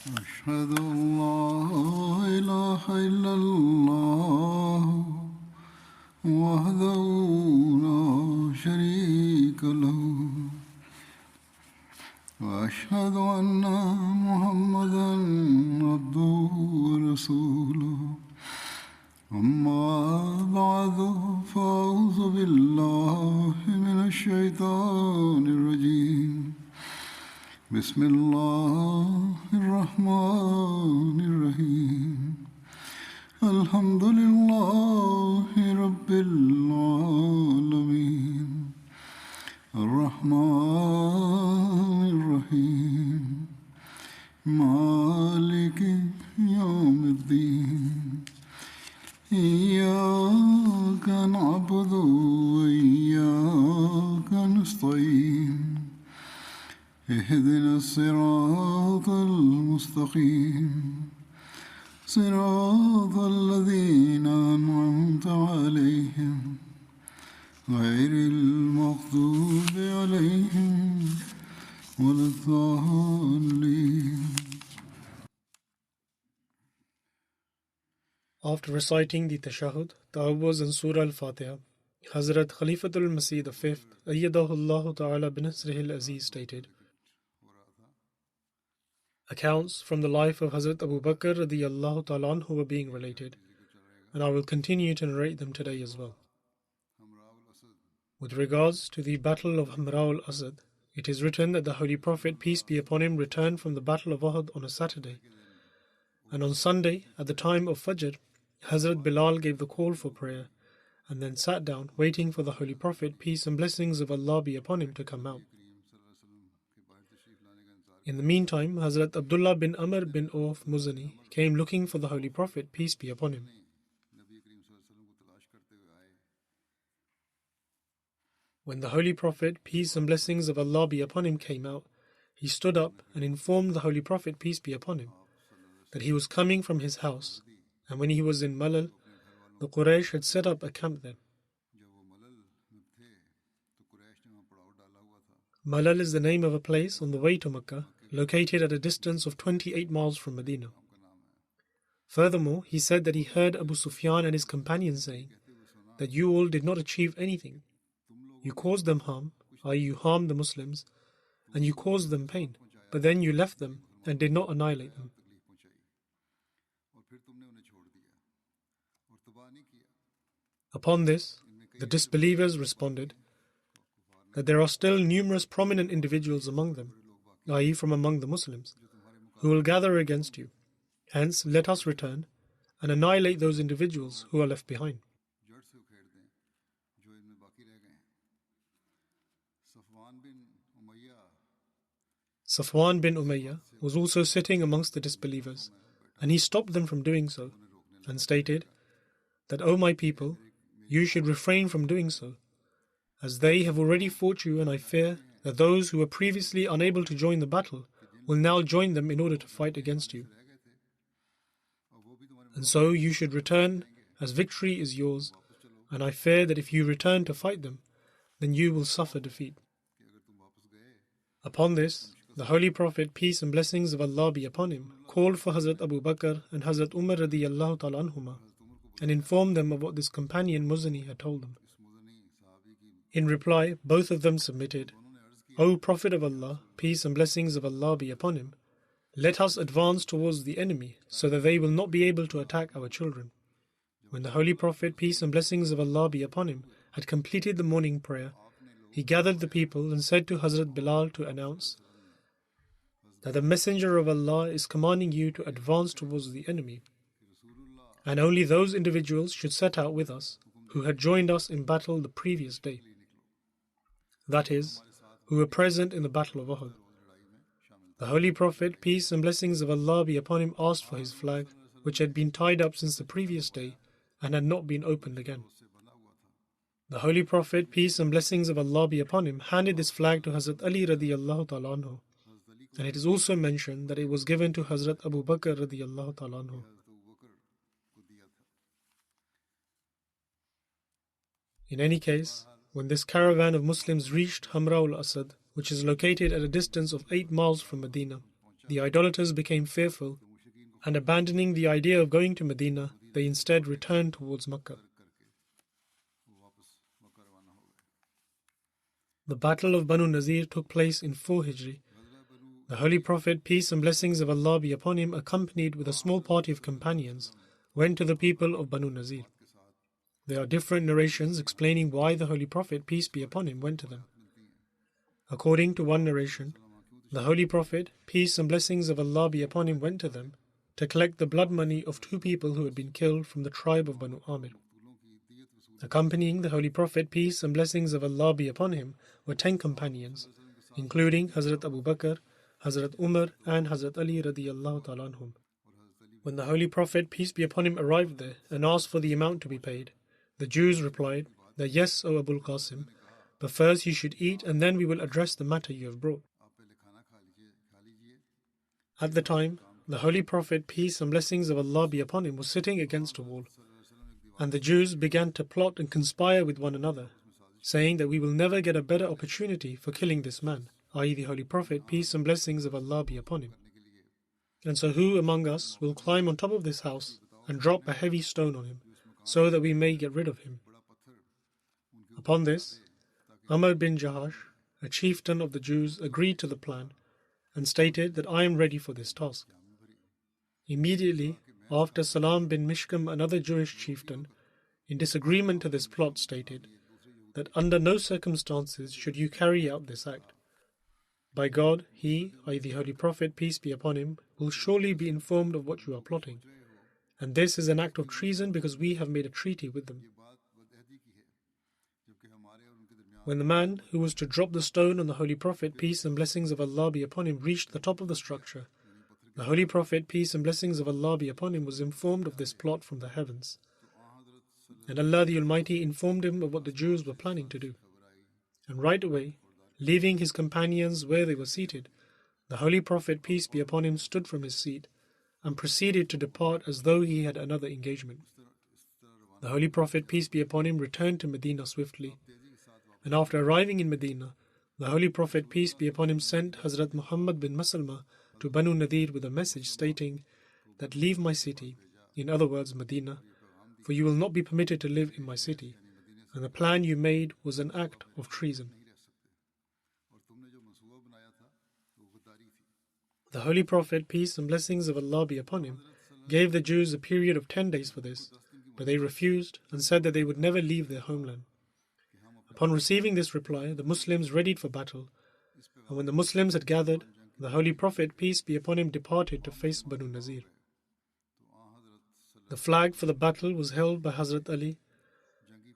أشهد أن لا إله إلا الله وحده لا شريك له وأشهد أن محمدا عبده ورسوله أما بعد فأعوذ بالله من الشيطان الرجيم بسم الله الرحمن الرحيم الحمد لله رب العالمين الرحمن الرحيم مالك يوم الدين إياك نعبد وإياك نستعين اهدنا الصراط المستقيم صراط الذين أنعمت عليهم غير المغضوب عليهم ولا الضالين. After reciting the Tashahhud, Ta'awwuz and Surah Al-Fatiha, Hazrat Khalifatul Masih V, Ayyadahullahu Ta'ala binasrihil Aziz stated, accounts from the life of Hazrat Abu Bakr radiyallahu ta'ala anhu were being related, and I will continue to narrate them today as well. With regards to the Battle of Hamra al-Asad, it is written that the Holy Prophet, peace be upon him, returned from the Battle of Uhud on a Saturday, and on Sunday, at the time of Fajr, Hazrat Bilal gave the call for prayer, and then sat down, waiting for the Holy Prophet, peace and blessings of Allah be upon him, to come out. In the meantime, Hazrat Abdullah bin Amr bin Auf Muzani came looking for the Holy Prophet, peace be upon him. When the Holy Prophet, peace and blessings of Allah be upon him, came out, he stood up and informed the Holy Prophet, peace be upon him, that he was coming from his house, and when he was in Malal, the Quraysh had set up a camp there. Malal is the name of a place on the way to Mecca, located at a distance of 28 miles from Medina. Furthermore, he said that he heard Abu Sufyan and his companions saying that you all did not achieve anything. You caused them harm, i.e. you harmed the Muslims, and you caused them pain, but then you left them and did not annihilate them. Upon this, the disbelievers responded that there are still numerous prominent individuals among them, i.e. from among the Muslims, who will gather against you. Hence, let us return and annihilate those individuals who are left behind. Safwan bin Umayyah was also sitting amongst the disbelievers, and he stopped them from doing so, and stated that, O my people, you should refrain from doing so, as they have already fought you, and I fear that those who were previously unable to join the battle will now join them in order to fight against you. And so you should return, as victory is yours, and I fear that if you return to fight them, then you will suffer defeat. Upon this, the Holy Prophet, peace and blessings of Allah be upon him, called for Hazrat Abu Bakr and Hazrat Umar radiyallahu ta'ala anhuma, and informed them of what this companion Muzani had told them. In reply, both of them submitted, O Prophet of Allah, peace and blessings of Allah be upon him, let us advance towards the enemy, so that they will not be able to attack our children. When the Holy Prophet, peace and blessings of Allah be upon him, had completed the morning prayer, he gathered the people and said to Hazrat Bilal to announce that the Messenger of Allah is commanding you to advance towards the enemy, and only those individuals should set out with us who had joined us in battle the previous day. That is, who were present in the Battle of Uhud. The Holy Prophet, peace and blessings of Allah be upon him, asked for his flag, which had been tied up since the previous day and had not been opened again. The Holy Prophet, peace and blessings of Allah be upon him, handed this flag to Hazrat Ali radiyallahu ta'ala anhu, and it is also mentioned that it was given to Hazrat Abu Bakr radiyallahu ta'ala anhu. In any case, when this caravan of Muslims reached Hamra al-Asad, which is located at a distance of 8 miles from Medina, the idolaters became fearful, and abandoning the idea of going to Medina, they instead returned towards Makkah. The Battle of Banu Nazir took place in 4 Hijri. The Holy Prophet, peace and blessings of Allah be upon him, accompanied with a small party of companions, went to the people of Banu Nazir. There are different narrations explaining why the Holy Prophet, peace be upon him, went to them. According to one narration, the Holy Prophet, peace and blessings of Allah be upon him, went to them to collect the blood money of 2 people who had been killed from the tribe of Banu Amir. Accompanying the Holy Prophet, peace and blessings of Allah be upon him, were 10 companions, including Hazrat Abu Bakr, Hazrat Umar, and Hazrat Ali radiyallahu ta'ala anhum. When the Holy Prophet, peace be upon him, arrived there and asked for the amount to be paid, the Jews replied that, "Yes, O Abul Qasim, but first you should eat and then we will address the matter you have brought." At the time, the Holy Prophet, peace and blessings of Allah be upon him, was sitting against a wall, and the Jews began to plot and conspire with one another, saying that we will never get a better opportunity for killing this man, i.e. the Holy Prophet, peace and blessings of Allah be upon him. And so who among us will climb on top of this house and drop a heavy stone on him, so that we may get rid of him? Upon this, Amr bin Jahash, a chieftain of the Jews, agreed to the plan and stated that I am ready for this task. Immediately after, Salam bin Mishkam, another Jewish chieftain, in disagreement to this plot, stated that under no circumstances should you carry out this act. By God, he, i.e. the Holy Prophet, peace be upon him, will surely be informed of what you are plotting, and this is an act of treason because we have made a treaty with them. When the man who was to drop the stone on the Holy Prophet, peace and blessings of Allah be upon him, reached the top of the structure, the Holy Prophet, peace and blessings of Allah be upon him, was informed of this plot from the heavens. And Allah the Almighty informed him of what the Jews were planning to do. And right away, leaving his companions where they were seated, the Holy Prophet, peace be upon him, stood from his seat and proceeded to depart as though he had another engagement. The Holy Prophet, peace be upon him, returned to Medina swiftly. And after arriving in Medina, the Holy Prophet, peace be upon him, sent Hazrat Muhammad bin Maslama to Banu Nadir with a message stating that, "Leave my city," in other words Medina, "for you will not be permitted to live in my city, and the plan you made was an act of treason." The Holy Prophet, peace and blessings of Allah be upon him, gave the Jews a period of 10 days for this, but they refused and said that they would never leave their homeland. Upon receiving this reply, the Muslims readied for battle, and when the Muslims had gathered, the Holy Prophet, peace be upon him, departed to face Banu Nazir. The flag for the battle was held by Hazrat Ali,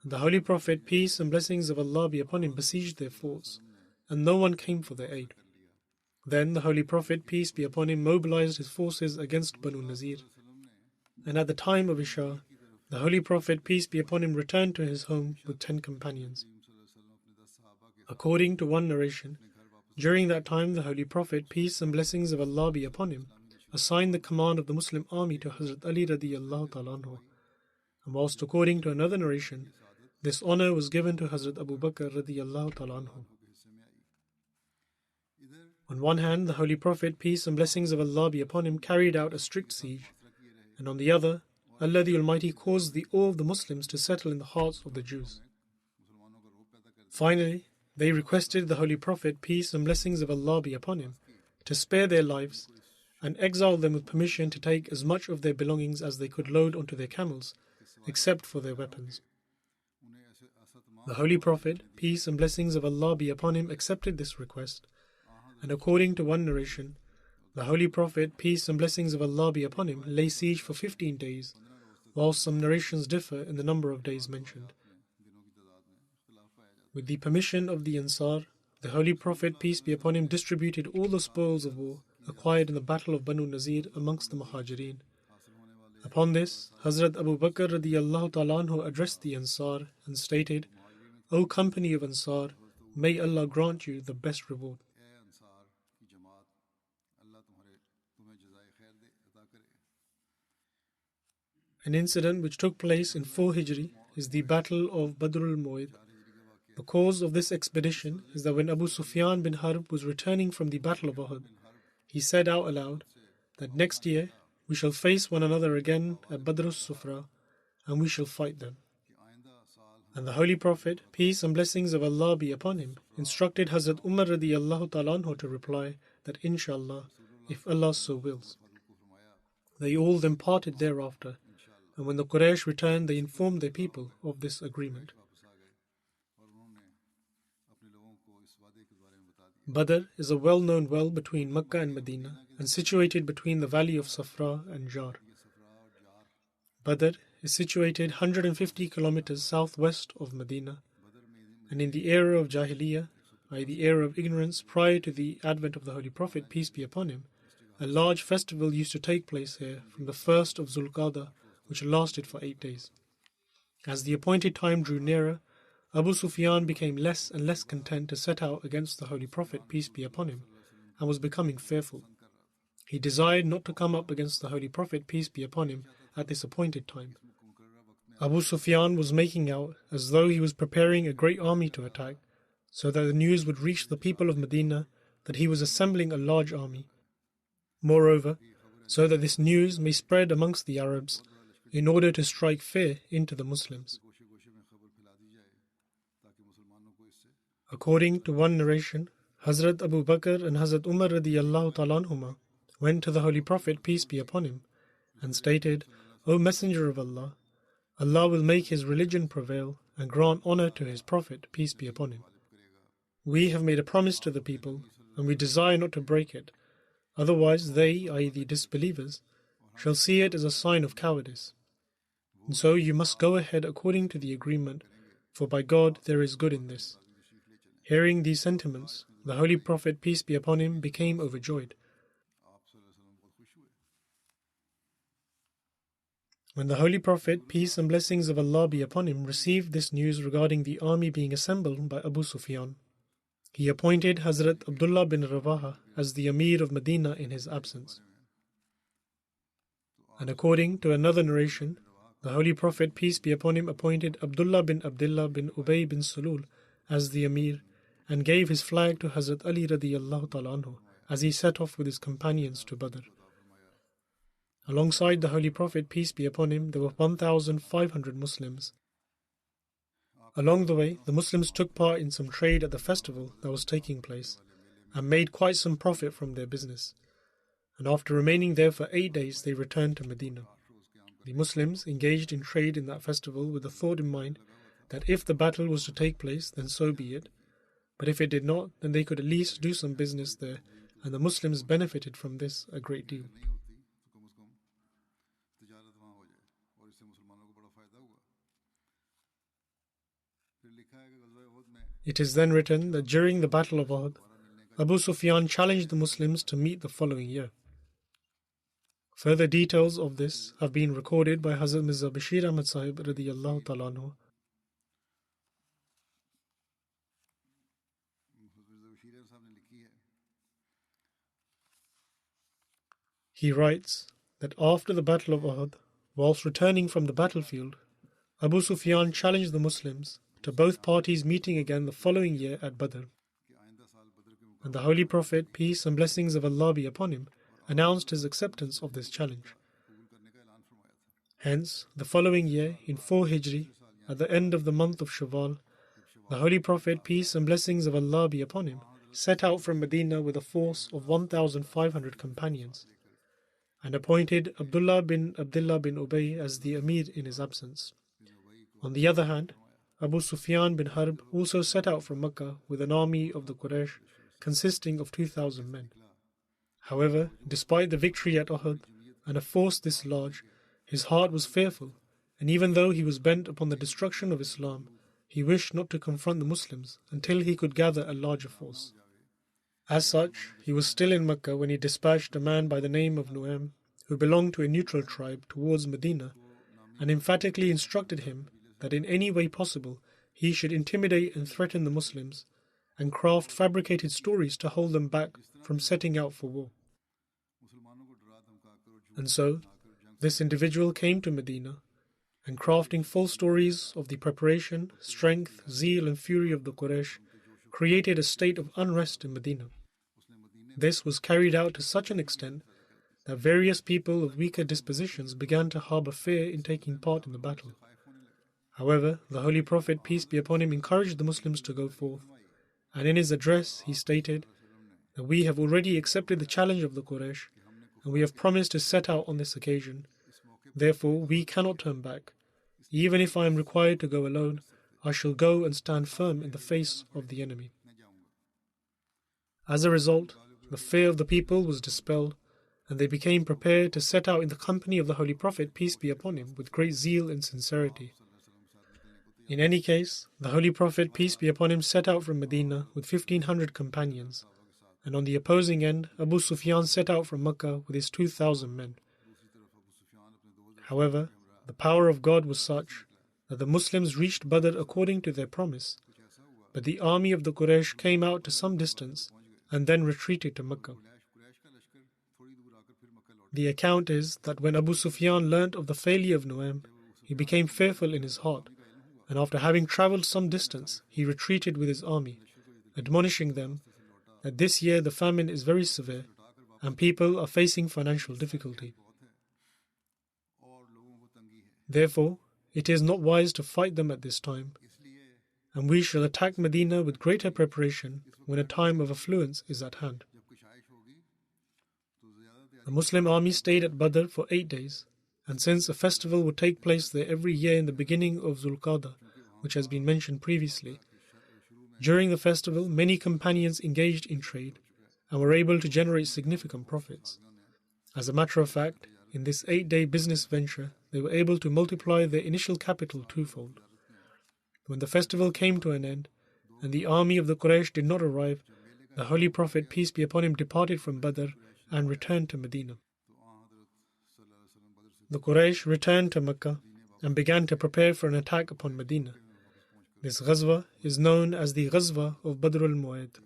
and the Holy Prophet, peace and blessings of Allah be upon him, besieged their forts, and no one came for their aid. Then the Holy Prophet, peace be upon him, mobilized his forces against Banu Nazir, and at the time of Isha, the Holy Prophet, peace be upon him, returned to his home with 10 companions. According to one narration, during that time the Holy Prophet, peace and blessings of Allah be upon him, assigned the command of the Muslim army to Hazrat Ali radiyallahu ta'ala anhu, and whilst according to another narration, this honor was given to Hazrat Abu Bakr radiyallahu ta'ala anhu. On one hand, the Holy Prophet, peace and blessings of Allah be upon him, carried out a strict siege, and on the other, Allah the Almighty caused the awe of the Muslims to settle in the hearts of the Jews. Finally, they requested the Holy Prophet, peace and blessings of Allah be upon him, to spare their lives and exile them with permission to take as much of their belongings as they could load onto their camels, except for their weapons. The Holy Prophet, peace and blessings of Allah be upon him, accepted this request, and according to one narration, the Holy Prophet, peace and blessings of Allah be upon him, lay siege for 15 days, whilst some narrations differ in the number of days mentioned. With the permission of the Ansar, the Holy Prophet, peace be upon him, distributed all the spoils of war acquired in the battle of Banu Nazir amongst the Muhajireen. Upon this, Hazrat Abu Bakr radiyallahu ta'ala anhu addressed the Ansar and stated, "O company of Ansar, may Allah grant you the best reward." An incident which took place in 4 Hijri is the Battle of Badr al-Mu'id. The cause of this expedition is that when Abu Sufyan bin Harb was returning from the Battle of Uhud, he said out aloud that next year we shall face one another again at Badr al-Sufra and we shall fight them. And the Holy Prophet, peace and blessings of Allah be upon him, instructed Hazrat Umar radiyallahu ta'ala anhu to reply that inshallah, if Allah so wills. They all then parted thereafter, and when the Quraysh returned, they informed their people of this agreement. Badr is a well-known well between Mecca and Medina and situated between the valley of Safra and Jar. Badr is situated 150 kilometers southwest of Medina, and in the era of Jahiliyyah, i.e. the era of ignorance prior to the advent of the Holy Prophet, peace be upon him, a large festival used to take place here from the 1st of Zulqa'dah, which lasted for 8 days. As the appointed time drew nearer, Abu Sufyan became less and less content to set out against the Holy Prophet, peace be upon him, and was becoming fearful. He desired not to come up against the Holy Prophet, peace be upon him, at this appointed time. Abu Sufyan was making out as though he was preparing a great army to attack, so that the news would reach the people of Medina that he was assembling a large army. Moreover, so that this news may spread amongst the Arabs in order to strike fear into the Muslims. According to one narration, Hazrat Abu Bakr and Hazrat Umar radiyallahu ta'ala anhuma went to the Holy Prophet, peace be upon him, and stated, O Messenger of Allah, Allah will make his religion prevail and grant honor to his Prophet, peace be upon him. We have made a promise to the people, and we desire not to break it. Otherwise they, i.e. the disbelievers, shall see it as a sign of cowardice. And so you must go ahead according to the agreement, for by God there is good in this. Hearing these sentiments, the Holy Prophet, peace be upon him, became overjoyed. When the Holy Prophet, peace and blessings of Allah be upon him, received this news regarding the army being assembled by Abu Sufyan, he appointed Hazrat Abdullah bin Rawaha as the Amir of Medina in his absence. And according to another narration, the Holy Prophet, peace be upon him, appointed Abdullah bin Ubay bin Sulul as the Amir and gave his flag to Hazrat Ali radiyallahu ta'ala anhu as he set off with his companions to Badr. Alongside the Holy Prophet, peace be upon him, there were 1,500 Muslims. Along the way, the Muslims took part in some trade at the festival that was taking place and made quite some profit from their business. And after remaining there for 8 days, they returned to Medina. The Muslims engaged in trade in that festival with the thought in mind that if the battle was to take place, then so be it. But if it did not, then they could at least do some business there, and the Muslims benefited from this a great deal. It is then written that during the Battle of Uhud, Abu Sufyan challenged the Muslims to meet the following year. Further details of this have been recorded by Hazrat Mirza Bashir Ahmad Sahib radiyallahu ta'ala anhu. He writes that after the Battle of Uhud, whilst returning from the battlefield, Abu Sufyan challenged the Muslims to both parties meeting again the following year at Badr. And the Holy Prophet, peace and blessings of Allah be upon him, announced his acceptance of this challenge. Hence, the following year, in 4 Hijri, at the end of the month of Shawwal, the Holy Prophet, peace and blessings of Allah be upon him, set out from Medina with a force of 1,500 companions, and appointed Abdullah bin Ubay as the Amir in his absence. On the other hand, Abu Sufyan bin Harb also set out from Mecca with an army of the Quraysh consisting of 2,000 men. However, despite the victory at Uhud and a force this large, his heart was fearful, and even though he was bent upon the destruction of Islam, he wished not to confront the Muslims until he could gather a larger force. As such, he was still in Mecca when he dispatched a man by the name of Nu'aym, who belonged to a neutral tribe, towards Medina, and emphatically instructed him that in any way possible he should intimidate and threaten the Muslims and craft fabricated stories to hold them back from setting out for war. And so, this individual came to Medina, and crafting false stories of the preparation, strength, zeal and fury of the Quraysh, created a state of unrest in Medina. This was carried out to such an extent that various people of weaker dispositions began to harbor fear in taking part in the battle. However, the Holy Prophet, peace be upon him, encouraged the Muslims to go forth, and in his address he stated that we have already accepted the challenge of the Quraysh, and we have promised to set out on this occasion. Therefore, we cannot turn back. Even if I am required to go alone, I shall go and stand firm in the face of the enemy. As a result, the fear of the people was dispelled, and they became prepared to set out in the company of the Holy Prophet, peace be upon him, with great zeal and sincerity. In any case, the Holy Prophet, peace be upon him, set out from Medina with 1,500 companions, and on the opposing end, Abu Sufyan set out from Mecca with his 2,000 men. However, the power of God was such that the Muslims reached Badr according to their promise, but the army of the Quraysh came out to some distance and then retreated to Mecca. The account is that when Abu Sufyan learnt of the failure of Nu'aym, he became fearful in his heart, and after having travelled some distance, he retreated with his army, admonishing them that this year the famine is very severe and people are facing financial difficulty. Therefore, it is not wise to fight them at this time, and we shall attack Medina with greater preparation when a time of affluence is at hand. The Muslim army stayed at Badr for 8 days, and since a festival would take place there every year in the beginning of Zulqa'dah, which has been mentioned previously, during the festival many companions engaged in trade and were able to generate significant profits. As a matter of fact, in this 8-day business venture, they were able to multiply their initial capital twofold. When the festival came to an end, and the army of the Quraysh did not arrive, the Holy Prophet, peace be upon him, departed from Badr and returned to Medina. The Quraysh returned to Mecca and began to prepare for an attack upon Medina. This Ghazwa is known as the Ghazwa of Badr al-Mu'ayyad.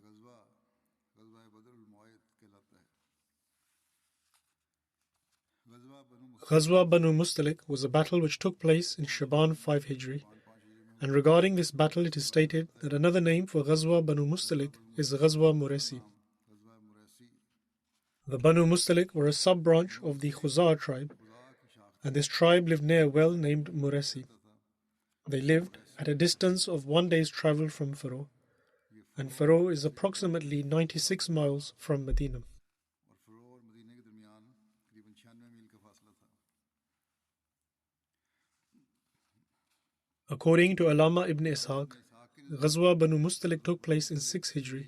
Ghazwa Banu Mustalik was a battle which took place in Shaban 5 Hijri, and regarding this battle it is stated that another name for Ghazwa Banu Mustalik is Ghazwa Muraysi. The Banu Mustalik were a sub-branch of the Khuzaa tribe, and this tribe lived near a well named Muraysi. They lived at a distance of 1 day's travel from Faro, and Faro is approximately 96 miles from Medina. According to Allama ibn Ishaq, Ghazwa Banu Mustalik took place in 6 Hijri,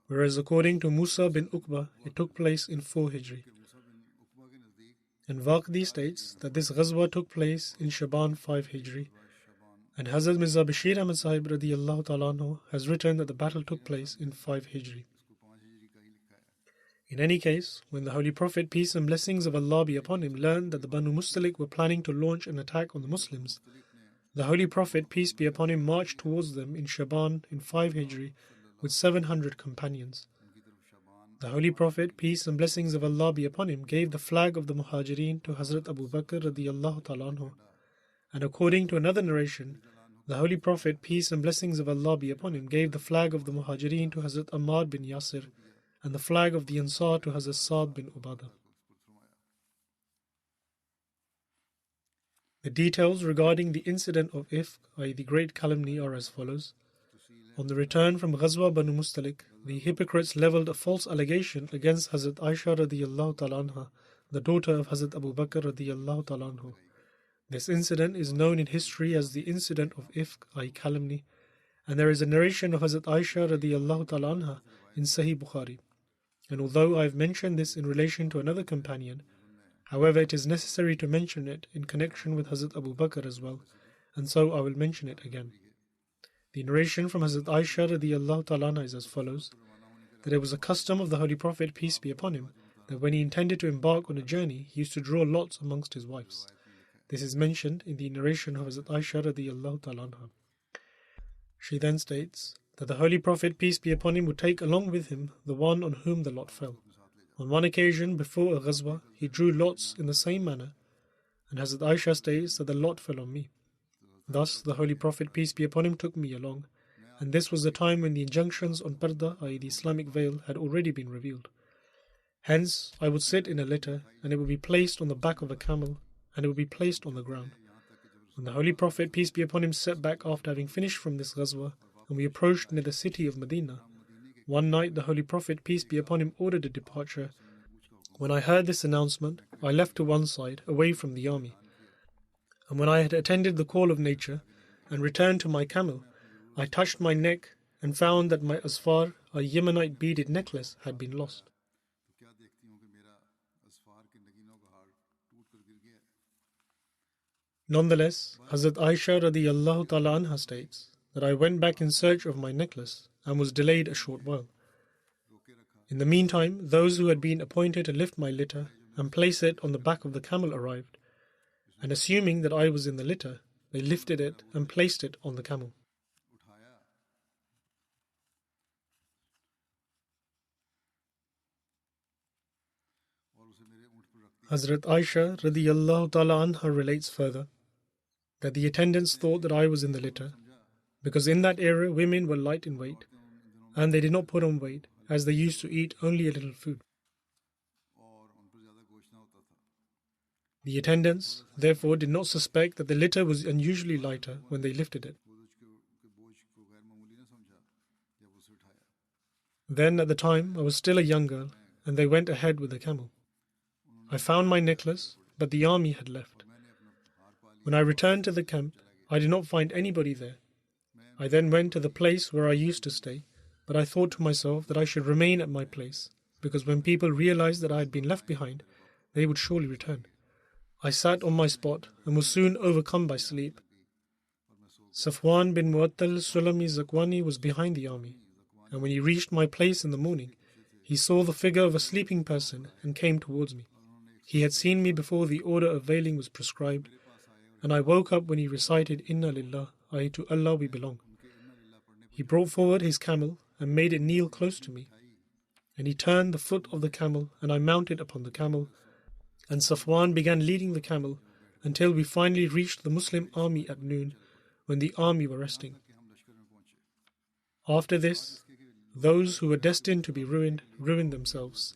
whereas according to Musa bin Uqba, it took place in 4 Hijri. And Waqdi states that this Ghazwa took place in Shaban 5 Hijri, and Hazrat Mirza Bashir Ahmad Sahib radiyallahu ta'ala anhu has written that the battle took place in 5 Hijri. In any case, when the Holy Prophet, peace and blessings of Allah be upon him, learned that the Banu Mustalik were planning to launch an attack on the Muslims, the Holy Prophet, peace be upon him, marched towards them in Shaban in 5 Hijri with 700 companions. The Holy Prophet, peace and blessings of Allah be upon him, gave the flag of the Muhajirin to Hazrat Abu Bakr radiyallahu ta'ala anhu. And according to another narration, the Holy Prophet, peace and blessings of Allah be upon him, gave the flag of the Muhajirin to Hazrat Ammar bin Yasir and the flag of the Ansar to Hazrat Sa'd bin Ubadah. The details regarding the incident of Ifk, i.e. the great calumny, are as follows. On the return from Ghazwa Banu Mustalik, the hypocrites levelled a false allegation against Hazrat Aisha radiyallahu ta'ala anha, the daughter of Hazrat Abu Bakr radiyallahu ta'ala anhu. This incident is known in history as the incident of Ifk, i.e. calumny, and there is a narration of Hazrat Aisha radiyallahu ta'ala anha in Sahih Bukhari. And although I have mentioned this in relation to another companion, however, it is necessary to mention it in connection with Hazrat Abu Bakr as well, and so I will mention it again. The narration from Hazrat Aisha radiyallahu ta'ala anha is as follows, that it was a custom of the Holy Prophet, peace be upon him, that when he intended to embark on a journey, he used to draw lots amongst his wives. This is mentioned in the narration of Hazrat Aisha radiyallahu ta'ala anha. She then states that the Holy Prophet, peace be upon him, would take along with him the one on whom the lot fell. On one occasion, before a ghazwa, he drew lots in the same manner, and Hazrat Aisha states that the lot fell on me. Thus, the Holy Prophet, peace be upon him, took me along, and this was the time when the injunctions on parda, i.e. the Islamic veil, had already been revealed. Hence, I would sit in a litter, and it would be placed on the back of a camel, and it would be placed on the ground. When the Holy Prophet, peace be upon him, set back after having finished from this ghazwa, and we approached near the city of Medina, one night the Holy Prophet, peace be upon him, ordered a departure. When I heard this announcement, I left to one side, away from the army. And when I had attended the call of nature, and returned to my camel, I touched my neck, and found that my asfar, a Yemenite beaded necklace, had been lost. Nonetheless, Hazrat Aisha radiyallahu ta'ala anha states that I went back in search of my necklace and was delayed a short while. In the meantime, those who had been appointed to lift my litter and place it on the back of the camel arrived, and assuming that I was in the litter, they lifted it and placed it on the camel. Hazrat Aisha radiyallahu ta'ala anha relates further that the attendants thought that I was in the litter, because in that era women were light in weight, and they did not put on weight, as they used to eat only a little food. The attendants, therefore, did not suspect that the litter was unusually lighter when they lifted it. Then, at the time, I was still a young girl, and they went ahead with the camel. I found my necklace, but the army had left. When I returned to the camp, I did not find anybody there. I then went to the place where I used to stay, but I thought to myself that I should remain at my place, because when people realized that I had been left behind, they would surely return. I sat on my spot and was soon overcome by sleep. Safwan bin Mu'attal Sulami Zakwani was behind the army, and when he reached my place in the morning, he saw the figure of a sleeping person and came towards me. He had seen me before the order of veiling was prescribed, and I woke up when he recited Inna Lillah, I to Allah we belong. He brought forward his camel and made it kneel close to me. And he turned the foot of the camel, and I mounted upon the camel, and Safwan began leading the camel until we finally reached the Muslim army at noon, when the army were resting. After this, those who were destined to be ruined themselves.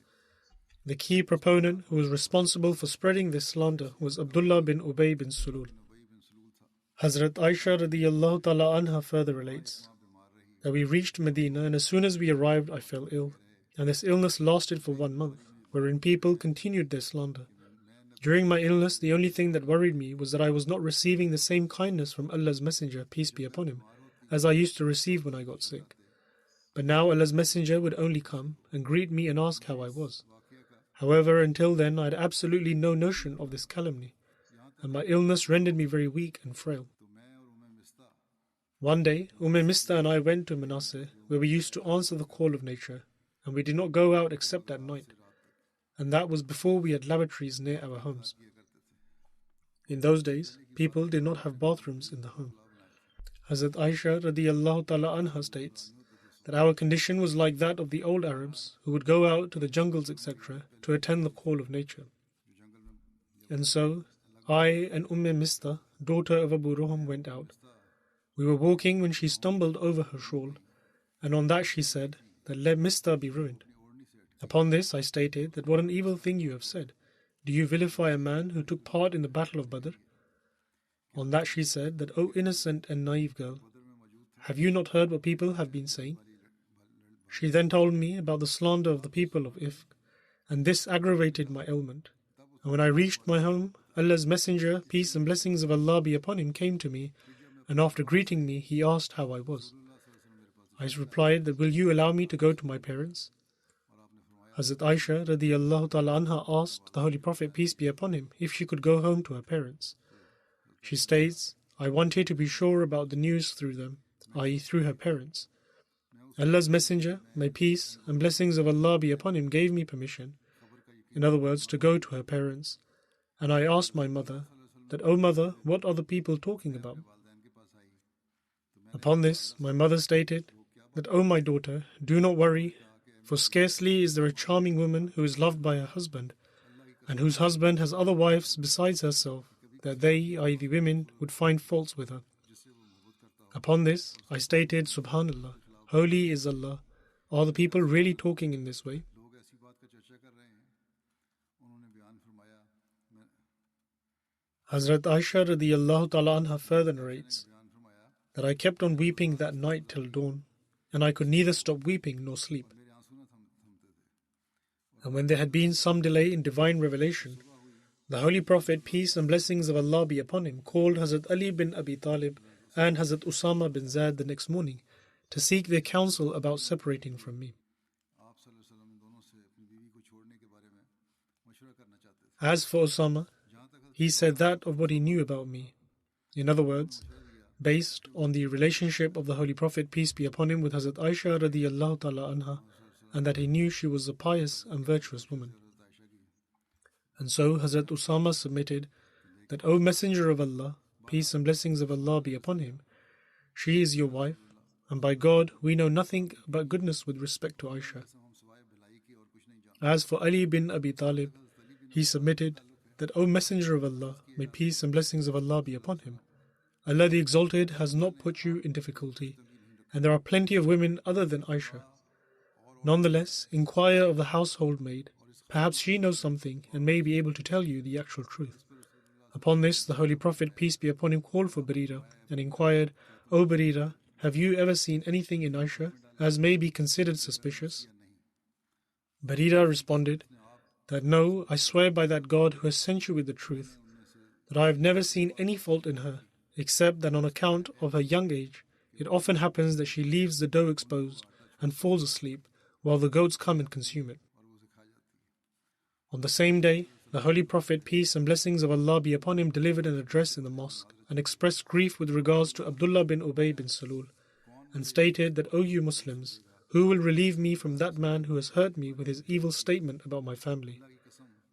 The key proponent who was responsible for spreading this slander was Abdullah bin Ubay bin Sulul. Hazrat Aisha radiyallahu ta'ala anha further relates that we reached Medina, and as soon as we arrived I fell ill, and this illness lasted for 1 month, wherein people continued their slander. During my illness, the only thing that worried me was that I was not receiving the same kindness from Allah's Messenger, peace be upon him, as I used to receive when I got sick. But now Allah's Messenger would only come and greet me and ask how I was. However, until then I had absolutely no notion of this calumny, and my illness rendered me very weak and frail. One day, Mista and I went to Manasseh, where we used to answer the call of nature, and we did not go out except at night, and that was before we had lavatories near our homes. In those days, people did not have bathrooms in the home. Hazrat Aisha radiyallahu ta'ala anha states that our condition was like that of the old Arabs who would go out to the jungles, etc., to attend the call of nature. And so, I and Mista, daughter of Abu Roham, went out. We were walking when she stumbled over her shawl, and on that she said that let Mista be ruined. Upon this I stated that what an evil thing you have said. Do you vilify a man who took part in the battle of Badr? On that she said that, O innocent and naive girl, have you not heard what people have been saying? She then told me about the slander of the people of Ifk, and this aggravated my ailment. And when I reached my home, Allah's Messenger, peace and blessings of Allah be upon him, came to me, and after greeting me, he asked how I was. I replied that, will you allow me to go to my parents? Hazrat Aisha radiyallahu ta'ala anha asked the Holy Prophet, peace be upon him, if she could go home to her parents. She states, I wanted to be sure about the news through them, i.e. through her parents. Allah's Messenger, may peace and blessings of Allah be upon him, gave me permission, in other words, to go to her parents, and I asked my mother that, O mother, what are the people talking about? Upon this, my mother stated that, O my daughter, do not worry, for scarcely is there a charming woman who is loved by her husband, and whose husband has other wives besides herself, that they, i.e. the women, would find faults with her. Upon this, I stated, Subhanallah, holy is Allah. Are the people really talking in this way? Hazrat Aisha radiyallahu ta'ala anha further narrates that I kept on weeping that night till dawn, and I could neither stop weeping nor sleep. And when there had been some delay in divine revelation, the Holy Prophet, peace and blessings of Allah be upon him, called Hazrat Ali bin Abi Talib and Hazrat Usama bin Zaid the next morning to seek their counsel about separating from me. As for Usama, he said that of what he knew about me. In other words, based on the relationship of the Holy Prophet, peace be upon him, with Hazrat Aisha radiyallahu ta'ala anha, and that he knew she was a pious and virtuous woman. And so Hazrat Usama submitted that, O Messenger of Allah, peace and blessings of Allah be upon him, she is your wife, and by God we know nothing but goodness with respect to Aisha. As for Ali bin Abi Talib, he submitted that, O Messenger of Allah, may peace and blessings of Allah be upon him, Allah the Exalted has not put you in difficulty, and there are plenty of women other than Aisha. Nonetheless, inquire of the household maid. Perhaps she knows something and may be able to tell you the actual truth. Upon this, the Holy Prophet, peace be upon him, called for Barira and inquired, O Barira, have you ever seen anything in Aisha as may be considered suspicious? Barira responded that, no, I swear by that God who has sent you with the truth, that I have never seen any fault in her, except that on account of her young age, it often happens that she leaves the dough exposed and falls asleep, while the goats come and consume it. On the same day, the Holy Prophet, peace and blessings of Allah be upon him, delivered an address in the mosque and expressed grief with regards to Abdullah bin Ubay bin Salul, and stated that, O you Muslims, who will relieve me from that man who has hurt me with his evil statement about my family?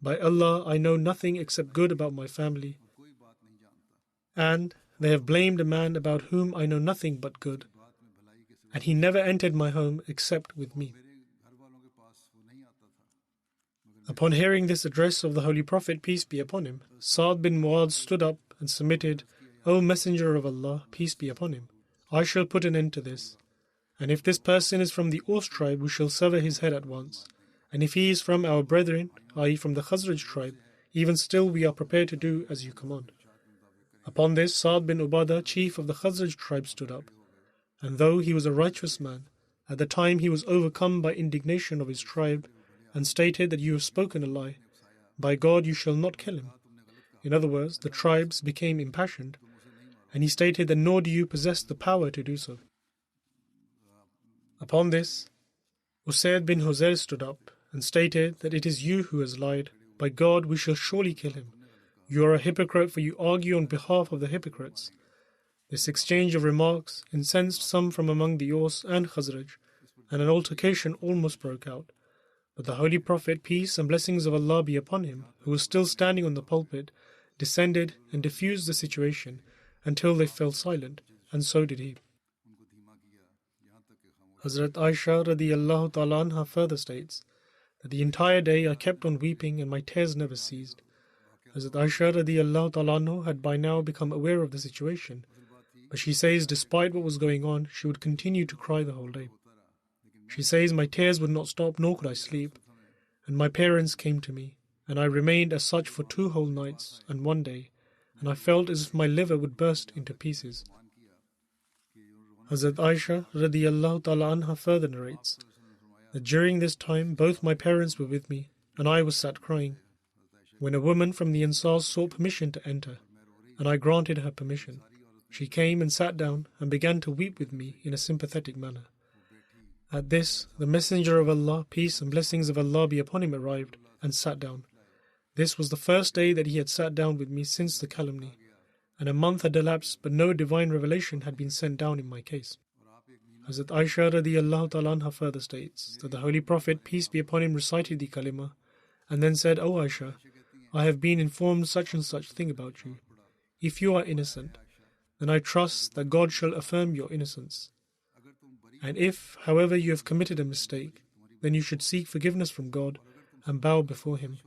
By Allah, I know nothing except good about my family, and they have blamed a man about whom I know nothing but good, and he never entered my home except with me. Upon hearing this address of the Holy Prophet, peace be upon him, Sa'd bin Mu'adh stood up and submitted, O Messenger of Allah, peace be upon him, I shall put an end to this. And if this person is from the Aus tribe, we shall sever his head at once. And if he is from our brethren, i.e. from the Khazraj tribe, even still we are prepared to do as you command. Upon this, Sa'd bin Ubadah, chief of the Khazraj tribe, stood up. And though he was a righteous man, at the time he was overcome by indignation of his tribe, and stated that you have spoken a lie. By God, you shall not kill him. In other words, the tribes became impassioned, and he stated that nor do you possess the power to do so. Upon this, Usayd bin Huzair stood up and stated that it is you who has lied. By God, we shall surely kill him. You are a hypocrite, for you argue on behalf of the hypocrites. This exchange of remarks incensed some from among the Aus and Khazraj, and an altercation almost broke out. But the Holy Prophet, peace and blessings of Allah be upon him, who was still standing on the pulpit, descended and diffused the situation until they fell silent, and so did he. Hazrat Aisha radiyallahu ta'ala anha further states that the entire day I kept on weeping and my tears never ceased. Hazrat Aisha radiyallahu ta'ala anha had by now become aware of the situation, but she says despite what was going on, she would continue to cry the whole day. She says, my tears would not stop, nor could I sleep, and my parents came to me, and I remained as such for 2 whole nights and 1 day, and I felt as if my liver would burst into pieces. Hazrat Aisha radiyallahu ta'ala anha further narrates that during this time both my parents were with me, and I was sat crying, when a woman from the Ansars sought permission to enter, and I granted her permission. She came and sat down and began to weep with me in a sympathetic manner. At this, the Messenger of Allah, peace and blessings of Allah be upon him, arrived and sat down. This was the first day that he had sat down with me since the calumny, and a month had elapsed, but no divine revelation had been sent down in my case. Hazrat Aisha radiyallahu ta'ala anha further states that the Holy Prophet, peace be upon him, recited the kalima, and then said, O Aisha, I have been informed such and such thing about you. If you are innocent, then I trust that God shall affirm your innocence. And if, however, you have committed a mistake, then you should seek forgiveness from God and bow before him,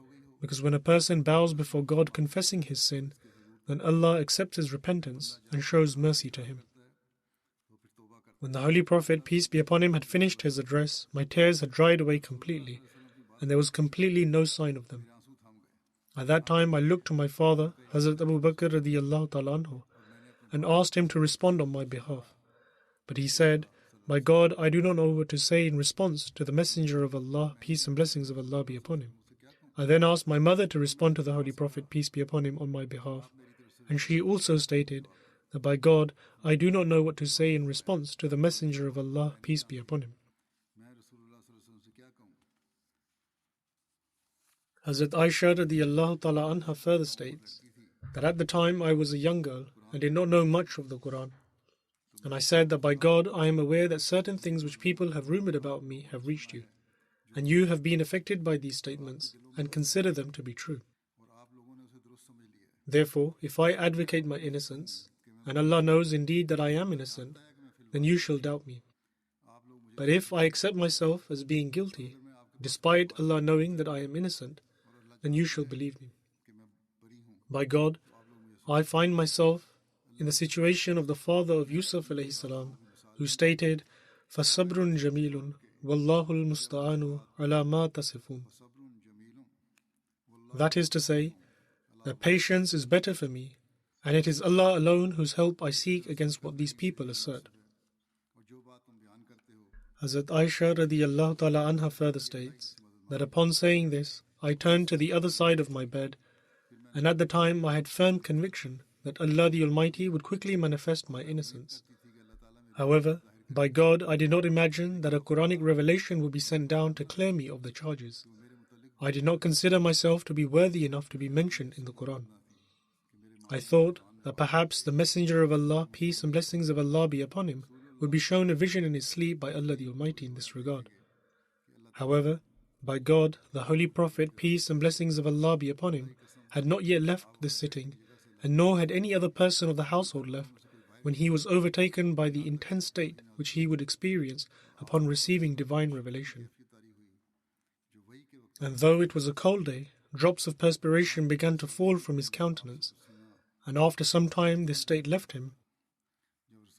because when a person bows before God confessing his sin, then Allah accepts his repentance and shows mercy to him. When the Holy Prophet, peace be upon him, had finished his address, my tears had dried away completely, and there was completely no sign of them. At that time I looked to my father, Hazrat Abu Bakr radiyallahu ta'ala anhu, and asked him to respond on my behalf. But he said, "By God, I do not know what to say in response to the Messenger of Allah, peace and blessings of Allah be upon him." I then asked my mother to respond to the Holy Prophet, peace be upon him, on my behalf, and she also stated that by God, I do not know what to say in response to the Messenger of Allah, peace be upon him. Hazrat Aisha radiyallahu ta'ala anha further states that at the time I was a young girl and did not know much of the Quran. And I said that by God, I am aware that certain things which people have rumored about me have reached you, and you have been affected by these statements and consider them to be true. Therefore, if I advocate my innocence, and Allah knows indeed that I am innocent, then you shall doubt me. But if I accept myself as being guilty, despite Allah knowing that I am innocent, then you shall believe me. By God, I find myself in the situation of the father of Yusuf alayhi salam, who stated, فَصَبْرٌ جَمِيلٌ وَاللَّهُ الْمُسْتَعَانُ عَلَى مَا تَصِفُونَ. That is to say, that patience is better for me, and it is Allah alone whose help I seek against what these people assert. Hazrat Aisha radiyallahu ta'ala anha further states that upon saying this, I turned to the other side of my bed, and at the time I had firm conviction that Allah the Almighty would quickly manifest my innocence. However, by God, I did not imagine that a Quranic revelation would be sent down to clear me of the charges. I did not consider myself to be worthy enough to be mentioned in the Quran. I thought that perhaps the Messenger of Allah, peace and blessings of Allah be upon him, would be shown a vision in his sleep by Allah the Almighty in this regard. However, by God, the Holy Prophet, peace and blessings of Allah be upon him, had not yet left this sitting, and nor had any other person of the household left, when he was overtaken by the intense state which he would experience upon receiving divine revelation. And though it was a cold day, drops of perspiration began to fall from his countenance, and after some time this state left him.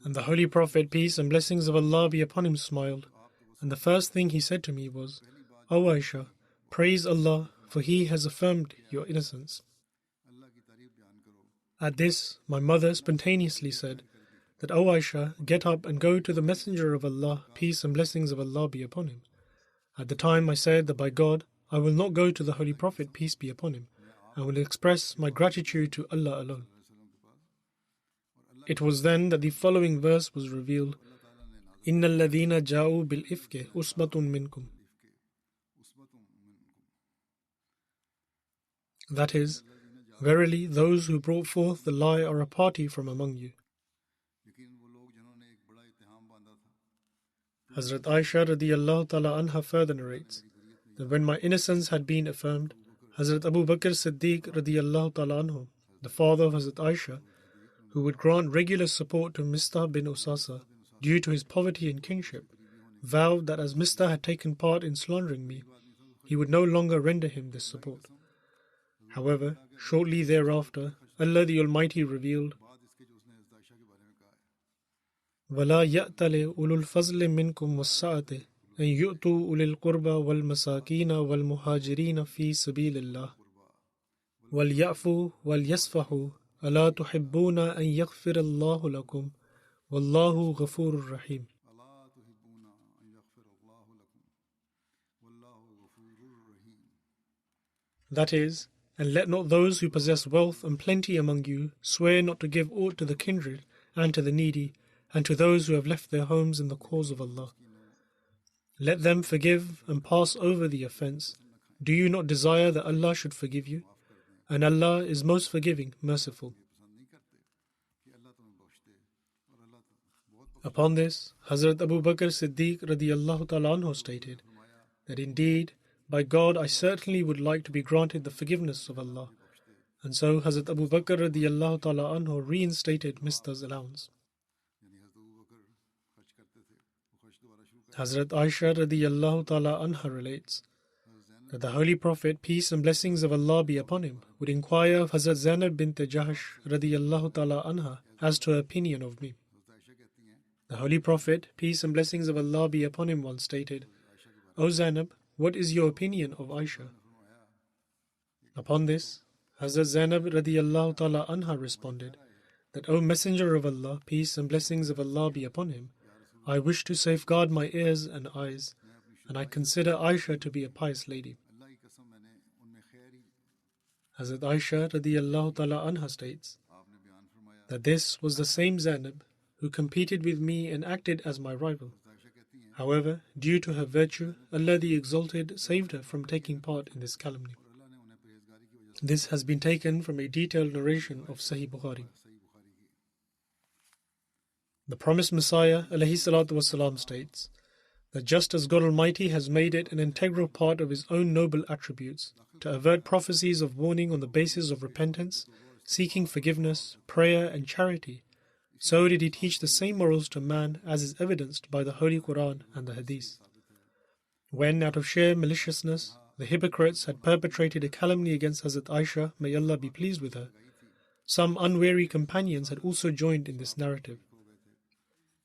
And the Holy Prophet, peace and blessings of Allah be upon him, smiled, and the first thing he said to me was, "O Aisha, praise Allah, for He has affirmed your innocence." At this, my mother spontaneously said that, "O Aisha, get up and go to the Messenger of Allah, peace and blessings of Allah be upon him." At the time I said that by God, I will not go to the Holy Prophet, peace be upon him, and will express my gratitude to Allah alone. It was then that the following verse was revealed, إِنَّ الَّذِينَ جَاءُوا بِالْإِفْكِ أُصْبَةٌ مِّنْكُمْ. That is, verily those who brought forth the lie are a party from among you. Hazrat Aisha radiyallahu ta'ala anha further narrates that when my innocence had been affirmed, Hazrat Abu Bakr Siddiq radiyallahu ta'ala anhu, the father of Hazrat Aisha, who would grant regular support to Mistah bin Usasa due to his poverty and kingship, vowed that as Mistah had taken part in slandering me, he would no longer render him this support. However, shortly thereafter, Allah the Almighty revealed, وَلَا يَأْتَلِ أُولُو الْفَضْلِ مِنْكُمْ وَالسَّعَةِ أَنْ يُؤْتُوا أُولِي الْقُرْبَى وَالْمَسَاكِينَ وَالْمُهَاجِرِينَ فِي سَبِيلِ اللَّهِ وَلْيَعْفُوا وَلْيَصْفَحُوا أَلَا تُحِبُّونَ أَنْ يَغْفِرَ اللَّهُ لَكُمْ وَاللَّهُ غَفُورٌ رَحِيمٌ. That is, and let not those who possess wealth and plenty among you swear not to give aught to the kindred and to the needy and to those who have left their homes in the cause of Allah. Let them forgive and pass over the offense. Do you not desire that Allah should forgive you? And Allah is most forgiving, merciful. Upon this, Hazrat Abu Bakr Siddiq radiyallahu ta'ala anhu stated that indeed, by God, I certainly would like to be granted the forgiveness of Allah. And so Hazrat Abu Bakr radiyallahu ta'ala anhu reinstated Mistah's allowance. Hazrat Aisha radiyallahu ta'ala anha relates that the Holy Prophet, peace and blessings of Allah be upon him, would inquire of Hazrat Zainab bint Jahsh radiyallahu ta'ala anha as to her opinion of me. The Holy Prophet, peace and blessings of Allah be upon him, once stated, "O Zainab, what is your opinion of Aisha?" Upon this, Hazrat Zainab radiyallahu ta'ala anha responded that, O Messenger of Allah, peace and blessings of Allah be upon him, I wish to safeguard my ears and eyes, and I consider Aisha to be a pious lady. Hazrat Aisha radiyallahu ta'ala anha states that this was the same Zainab who competed with me and acted as my rival. However, due to her virtue, Allah the Exalted saved her from taking part in this calumny. This has been taken from a detailed narration of Sahih Bukhari. The promised Messiah ﷺ states that just as God Almighty has made it an integral part of His own noble attributes to avert prophecies of warning on the basis of repentance, seeking forgiveness, prayer and charity, so did He teach the same morals to man as is evidenced by the Holy Quran and the Hadith. When, out of sheer maliciousness, the hypocrites had perpetrated a calumny against Hazrat Aisha, may Allah be pleased with her, some unwary companions had also joined in this narrative.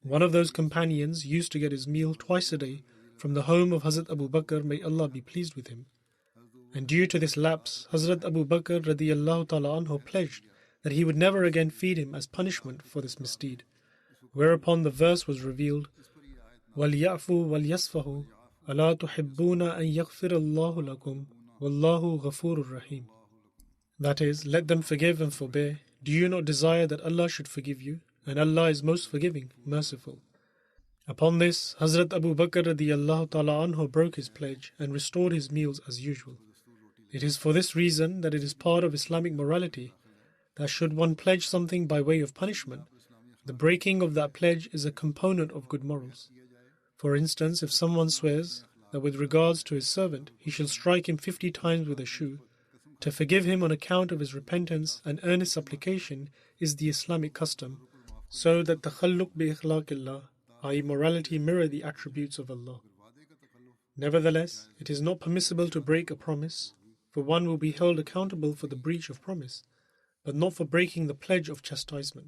One of those companions used to get his meal twice a day from the home of Hazrat Abu Bakr, may Allah be pleased with him. And due to this lapse, Hazrat Abu Bakr radiyallahu ta'ala anhu pledged that he would never again feed him as punishment for this misdeed. Whereupon the verse was revealed, وَلْيَعْفُوا وَلْيَصْفَحُوا أَلَا تُحِبُّونَ أَن يَغْفِرَ اللَّهُ لَكُمْ وَاللَّهُ غَفُورٌ رَحِيمٌ. That is, let them forgive and forbear. Do you not desire that Allah should forgive you? And Allah is most forgiving, merciful. Upon this, Hazrat Abu Bakr radiyallahu ta'ala anhu broke his pledge and restored his meals as usual. It is for this reason that it is part of Islamic morality that should one pledge something by way of punishment, the breaking of that pledge is a component of good morals. For instance, if someone swears that with regards to his servant he shall strike him 50 times with a shoe, to forgive him on account of his repentance and earnest supplication is the Islamic custom, so that takhalluq bi ikhlaqillah, i.e. morality, mirror the attributes of Allah. Nevertheless, it is not permissible to break a promise, for one will be held accountable for the breach of promise, but not for breaking the pledge of chastisement.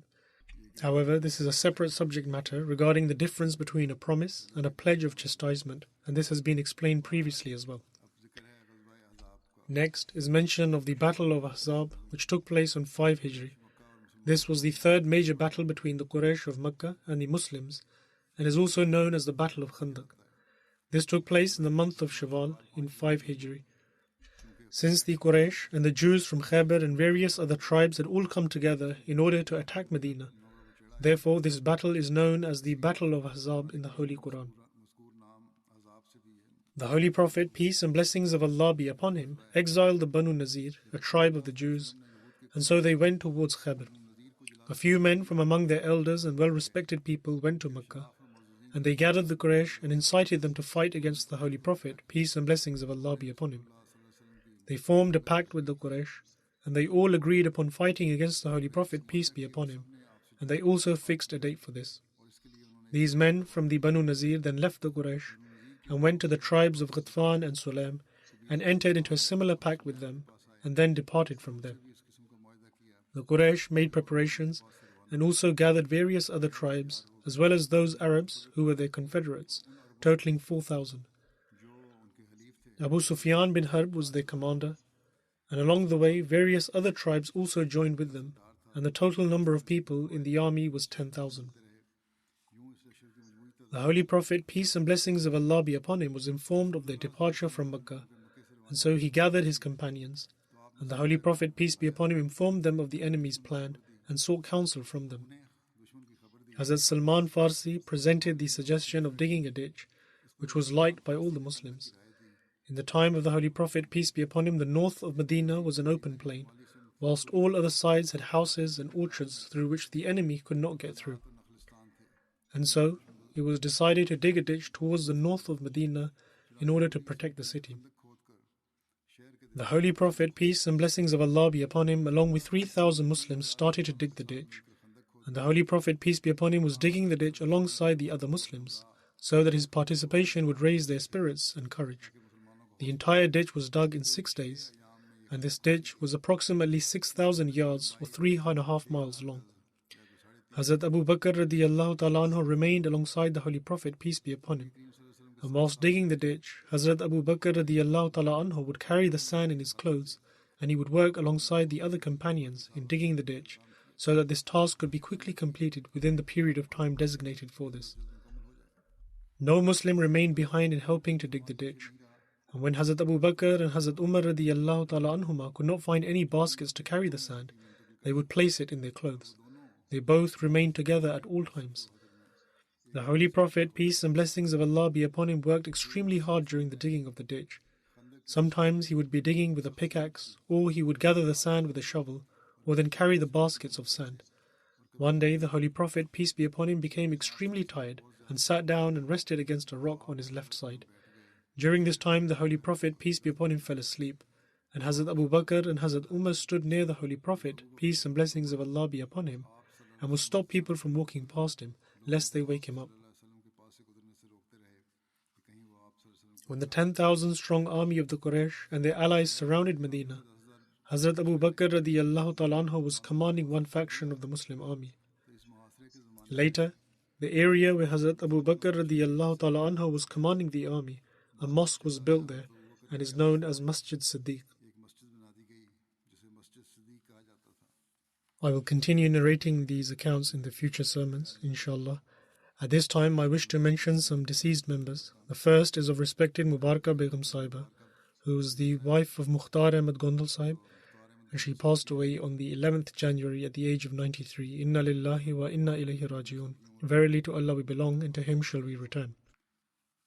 However, this is a separate subject matter regarding the difference between a promise and a pledge of chastisement, and this has been explained previously as well. Next is mention of the Battle of Ahzab, which took place on 5 Hijri. This was the third major battle between the Quraysh of Mecca and the Muslims, and is also known as the Battle of Khandaq. This took place in the month of Shawwal in 5 Hijri. Since the Quraysh and the Jews from Khaybar and various other tribes had all come together in order to attack Medina, therefore this battle is known as the Battle of Ahzab in the Holy Quran. The Holy Prophet, peace and blessings of Allah be upon him, exiled the Banu Nazir, a tribe of the Jews, and so they went towards Khaybar. A few men from among their elders and well-respected people went to Mecca, and they gathered the Quraysh and incited them to fight against the Holy Prophet, peace and blessings of Allah be upon him. They formed a pact with the Quraysh, and they all agreed upon fighting against the Holy Prophet, peace be upon him, and they also fixed a date for this. These men from the Banu Nazir then left the Quraysh and went to the tribes of Ghatfan and Sulaim and entered into a similar pact with them and then departed from them. The Quraysh made preparations and also gathered various other tribes as well as those Arabs who were their confederates, totaling 4,000. Abu Sufyan bin Harb was their commander, and along the way various other tribes also joined with them, and the total number of people in the army was 10,000. The Holy Prophet, peace and blessings of Allah be upon him, was informed of their departure from Mecca, and so he gathered his companions, and the Holy Prophet, peace be upon him, informed them of the enemy's plan and sought counsel from them. Hazrat Salman Farsi presented the suggestion of digging a ditch, which was liked by all the Muslims. In the time of the Holy Prophet, peace be upon him, the north of Medina was an open plain, whilst all other sides had houses and orchards through which the enemy could not get through. And so, it was decided to dig a ditch towards the north of Medina in order to protect the city. The Holy Prophet, peace and blessings of Allah be upon him, along with 3,000 Muslims started to dig the ditch, and the Holy Prophet, peace be upon him, was digging the ditch alongside the other Muslims, so that his participation would raise their spirits and courage. The entire ditch was dug in 6 days, and this ditch was approximately 6,000 yards or 3.5 miles long. Hazrat Abu Bakr radiyallahu ta'ala anhu remained alongside the Holy Prophet, peace be upon him. And whilst digging the ditch, Hazrat Abu Bakr radiyallahu ta'ala anhu would carry the sand in his clothes and he would work alongside the other companions in digging the ditch so that this task could be quickly completed within the period of time designated for this. No Muslim remained behind in helping to dig the ditch, and when Hazrat Abu Bakr and Hazrat Umar radiyallahu ta'ala anhuma could not find any baskets to carry the sand, they would place it in their clothes. They both remained together at all times. The Holy Prophet, peace and blessings of Allah be upon him, worked extremely hard during the digging of the ditch. Sometimes he would be digging with a pickaxe, or he would gather the sand with a shovel, or then carry the baskets of sand. One day the Holy Prophet, peace be upon him, became extremely tired and sat down and rested against a rock on his left side. During this time the Holy Prophet, peace be upon him, fell asleep, and Hazrat Abu Bakr and Hazrat Umar stood near the Holy Prophet, peace and blessings of Allah be upon him, and would stop people from walking past him, lest they wake him up. When the 10,000 strong army of the Quraysh and their allies surrounded Medina, Hazrat Abu Bakr radiyallahu ta'ala anhu was commanding one faction of the Muslim army. Later, the area where Hazrat Abu Bakr radiyallahu ta'ala anhu was commanding the army, a mosque was built there and is known as Masjid Siddiq. I will continue narrating these accounts in the future sermons, inshallah. At this time, I wish to mention some deceased members. The first is of respected Mubaraka Begum Sahiba, who was the wife of Mukhtar Ahmad Gondal Sahib, and she passed away on the 11th January at the age of 93. Inna lillahi wa inna ilayhi raji'un. Verily to Allah we belong, and to Him shall we return.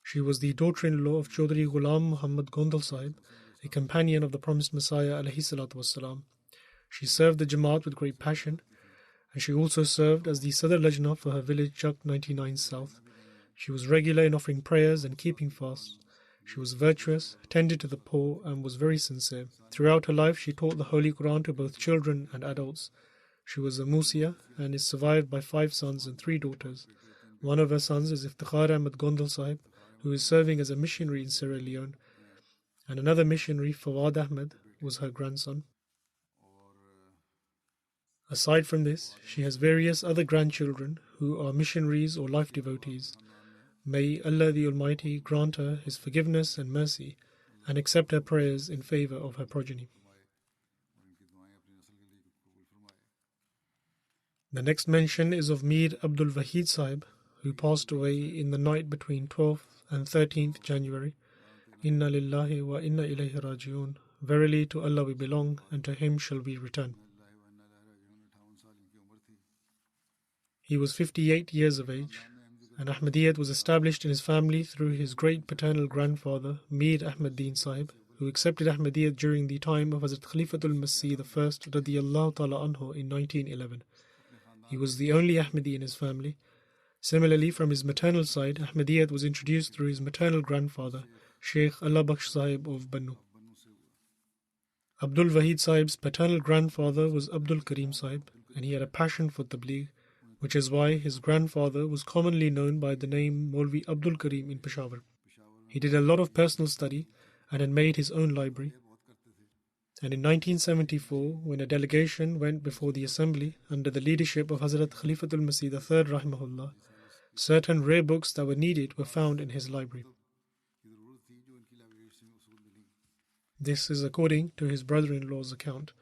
She was the daughter-in-law of Chaudhry Ghulam Muhammad Gondal Sahib, a companion of the promised Messiah alayhi salatu wassalam. She served the Jamaat with great passion, and she also served as the Sadr Lajna for her village Chak 99 South. She was regular in offering prayers and keeping fasts. She was virtuous, tended to the poor, and was very sincere. Throughout her life, she taught the Holy Quran to both children and adults. She was a Musia and is survived by 5 sons and 3 daughters. One of her sons is Iftikhar Ahmad Gondal Sahib, who is serving as a missionary in Sierra Leone, and another missionary, Fawad Ahmed, was her grandson. Aside from this, she has various other grandchildren who are missionaries or life devotees. May Allah the Almighty grant her His forgiveness and mercy and accept her prayers in favor of her progeny. The next mention is of Mir Abdul Wahid Sahib, who passed away in the night between 12th and 13th January. Inna lillahi wa inna ilayhi raji'un. Verily to Allah we belong, and to Him shall we return. He was 58 years of age, and Ahmadiyyat was established in his family through his great paternal grandfather, Mir Ahmad Deen Sahib, who accepted Ahmadiyyat during the time of Hazrat Khalifatul Masih I radiyallahu ta'ala anhu in 1911. He was the only Ahmadi in his family. Similarly, from his maternal side, Ahmadiyyat was introduced through his maternal grandfather, Sheikh Allah Bakhsh Sahib of Bannu. Abdul Wahid Sahib's paternal grandfather was Abdul Karim Sahib, and he had a passion for Tabligh, which is why his grandfather was commonly known by the name Maulvi Abdul Karim in Peshawar. He did a lot of personal study and had made his own library. And in 1974, when a delegation went before the assembly under the leadership of Hazrat Khalifatul Masih III rahimahullah, certain rare books that were needed were found in his library. This is according to his brother-in-law's account.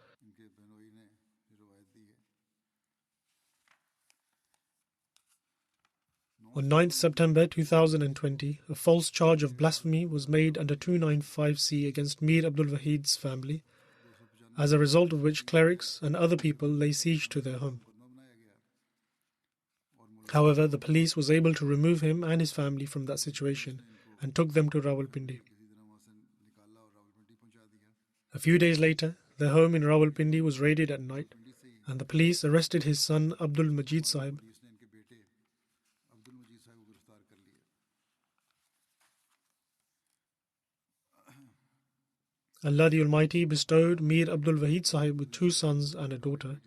On 9th September 2020, a false charge of blasphemy was made under 295C against Mir Abdul Wahid's family, as a result of which clerics and other people lay siege to their home. However, the police was able to remove him and his family from that situation and took them to Rawalpindi. A few days later, their home in Rawalpindi was raided at night, and the police arrested his son Abdul Majid Sahib. Allah the Almighty bestowed Mir Abdul Wahid Sahib with 2 sons and a daughter.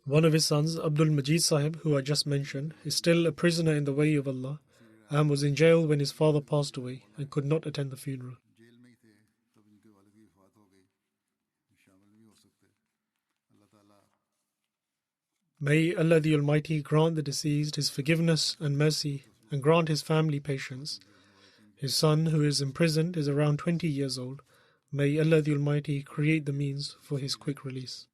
One of his sons, Abdul Majid Sahib, who I just mentioned, is still a prisoner in the way of Allah and was in jail when his father passed away and could not attend the funeral. May Allah the Almighty grant the deceased His forgiveness and mercy and grant his family patience. His son, who is imprisoned, is around 20 years old. May Allah the Almighty create the means for his quick release.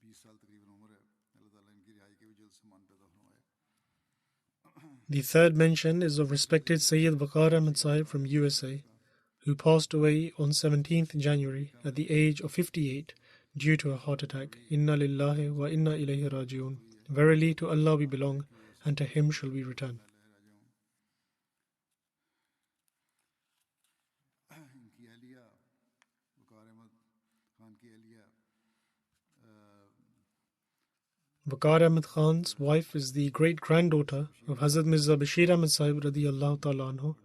20 साल तकरीबन उम्र है, अल्लाह ताला इनकी रिहाई के भी जल्द से मान पैदा फरमाए। The third mention is of respected Sayyid Waqar Ahmad Sahib from USA, who passed away on 17th January at the age of 58 due to a heart attack. Inna lillahi wa inna ilayhi raji'un. Verily to Allah we belong, and to him shall we return. इनकी अहलिया वकार अहमद खान की अहलिया Waqar Ahmad Khan's wife is the great granddaughter of Hazrat Mirza Bashir Ahmad Sahib radiyallahu ta'ala anhu,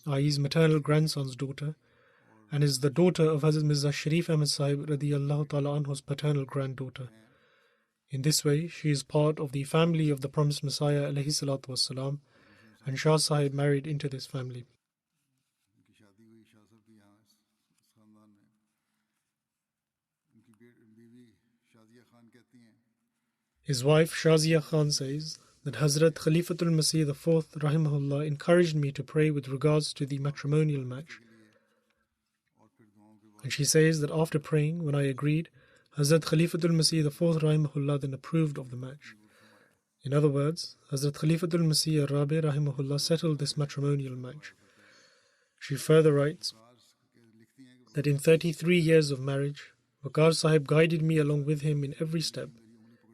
i.e. his maternal grandson's daughter, and is the daughter of Hazrat Mirza Sharif Ahmad Sahib radiyallahu ta'ala anhu's paternal granddaughter. In this way, she is part of the family of the promised Messiah alayhi salatu wassalam, and Shah Sahib married into this family. इनकी शादी हुई शाह साहब की यहाँ इस ख़ानदान में। इनकी बीवी शाजिया खान कहती हैं His wife Shazia Khan says that Hazrat Khalifatul Masih IV rahimahullah encouraged me to pray with regards to the matrimonial match. And she says that after praying, when I agreed, Hazrat Khalifatul Masih IV rahimahullah then approved of the match. In other words, Hazrat Khalifatul Masih Rabi rahimahullah settled this matrimonial match. She further writes that in 33 years of marriage, Waqar Sahib guided me along with him in every step.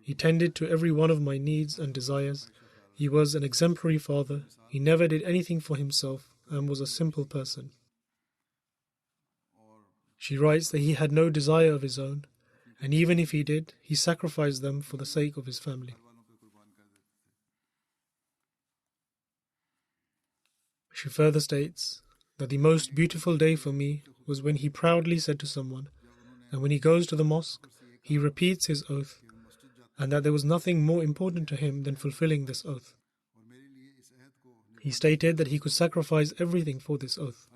He tended to every one of my needs and desires. He was an exemplary father. He never did anything for himself and was a simple person. She writes that he had no desire of his own, and even if he did, he sacrificed them for the sake of his family. She further states that the most beautiful day for me was when he proudly said to someone that when he goes to the mosque, he repeats his oath, and that there was nothing more important to him than fulfilling this oath. He stated that he could sacrifice everything for this oath.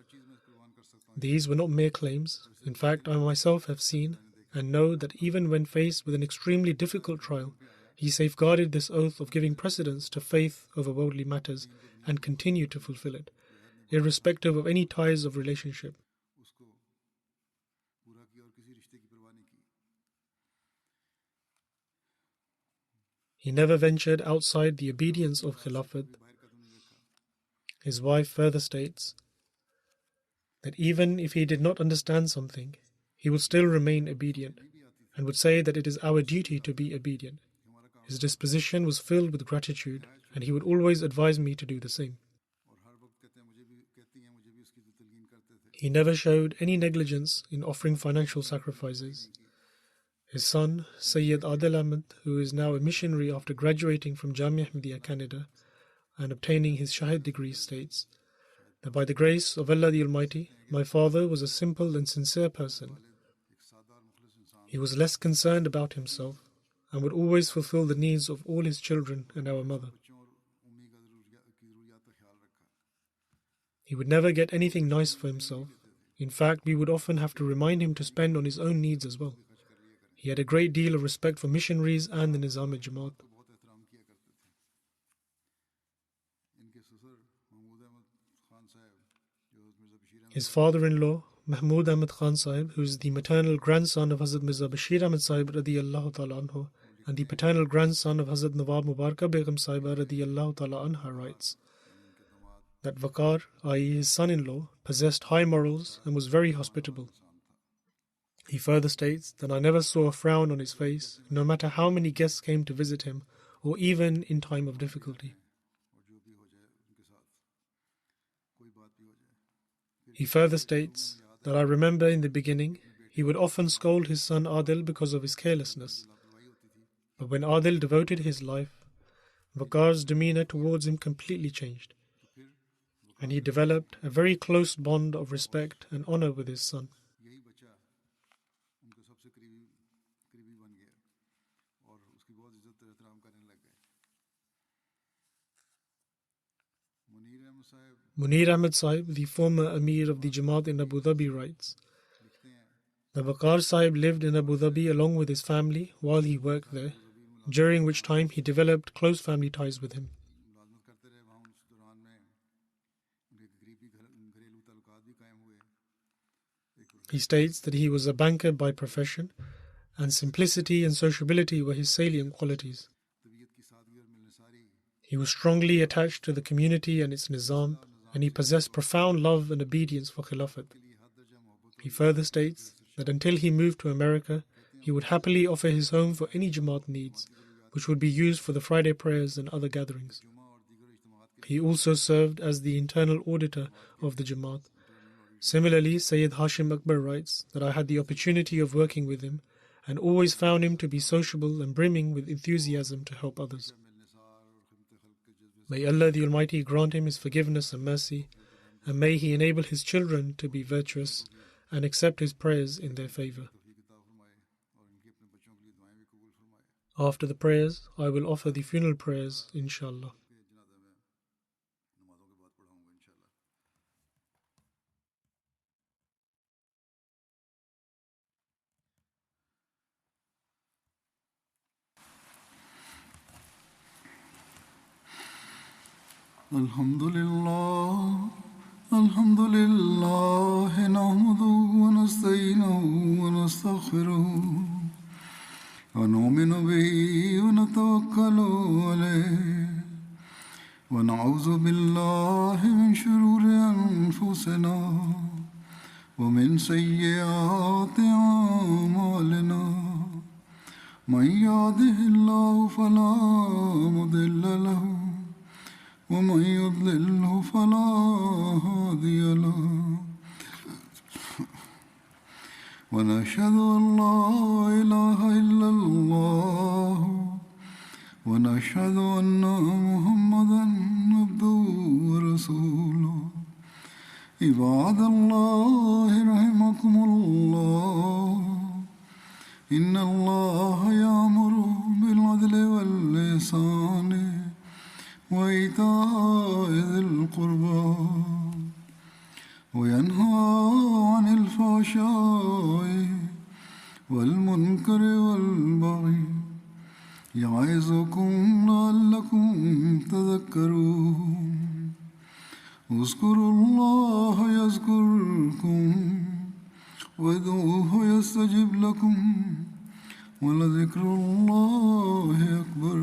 These were not mere claims. In fact, I myself have seen and know that even when faced with an extremely difficult trial, he safeguarded this oath of giving precedence to faith over worldly matters and continued to fulfill it, irrespective of any ties of relationship. He never ventured outside the obedience of Khilafat. His wife further states that even if he did not understand something, he would still remain obedient and would say that it is our duty to be obedient. His disposition was filled with gratitude, and he would always advise me to do the same. He never showed any negligence in offering financial sacrifices. His son, Sayyid Adil Ahmed, who is now a missionary after graduating from Jamia Ahmadiyya, Canada, and obtaining his Shahid degree, states that by the grace of Allah the Almighty, my father was a simple and sincere person. He was less concerned about himself and would always fulfill the needs of all his children and our mother. He would never get anything nice for himself. In fact, we would often have to remind him to spend on his own needs as well. He had a great deal of respect for missionaries and the Nizam-e-Jamaat. His father-in-law, Mahmud Ahmad Khan Sahib, who is the maternal grandson of Hazrat Mirza Bashir Ahmad Sahib radiyallahu ta'ala anhu, and the paternal grandson of Hazrat Nawab Mubarakah Begum Sahiba radiyallahu ta'ala anha, writes that Waqar, i.e. his son-in-law, possessed high morals and was very hospitable. He further states that I never saw a frown on his face, no matter how many guests came to visit him, or even in time of difficulty. He further states that I remember in the beginning, he would often scold his son Adil because of his carelessness. But when Adil devoted his life, Waqar's demeanor towards him completely changed, and he developed a very close bond of respect and honor with his son. Munir Ahmed Sahib, the former Amir of the Jamaat in Abu Dhabi, writes that Waqar Sahib lived in Abu Dhabi along with his family while he worked there, during which time he developed close family ties with him. He states that he was a banker by profession, and simplicity and sociability were his salient qualities. He was strongly attached to the community and its nizam, and he possessed profound love and obedience for Khilafat. He further states that until he moved to America, he would happily offer his home for any Jamaat needs, which would be used for the Friday prayers and other gatherings. He also served as the internal auditor of the Jamaat. Similarly, Sayyid Hashim Akbar writes that I had the opportunity of working with him and always found him to be sociable and brimming with enthusiasm to help others. May Allah the Almighty grant him His forgiveness and mercy, and may He enable his children to be virtuous and accept his prayers in their favor. After the prayers, I will offer the funeral prayers, inshallah. Alhamdulillah, alhamdulillah, nahmaduhu wa nasta'inuhu wa nastaghfiruh. ونؤمن به ونتوكل عليه ونعوذ بالله من شرور أنفسنا ومن سيئات أعمالنا من يهده الله فلا مضل له ومن يضلله فلا هادي له ونشهد أن لا إله إلا الله ونشهد أن محمدا عبده ورسوله عباد الله رحمكم الله إن الله يأمر بالعدل والإحسان وإيتاء ذي القربى وينهى عن الفحشاء والمنكر والبغي يعظكم لعلكم تذكرون اذكروا الله يذكركم وادعوه يستجب لكم ولذكر الله أكبر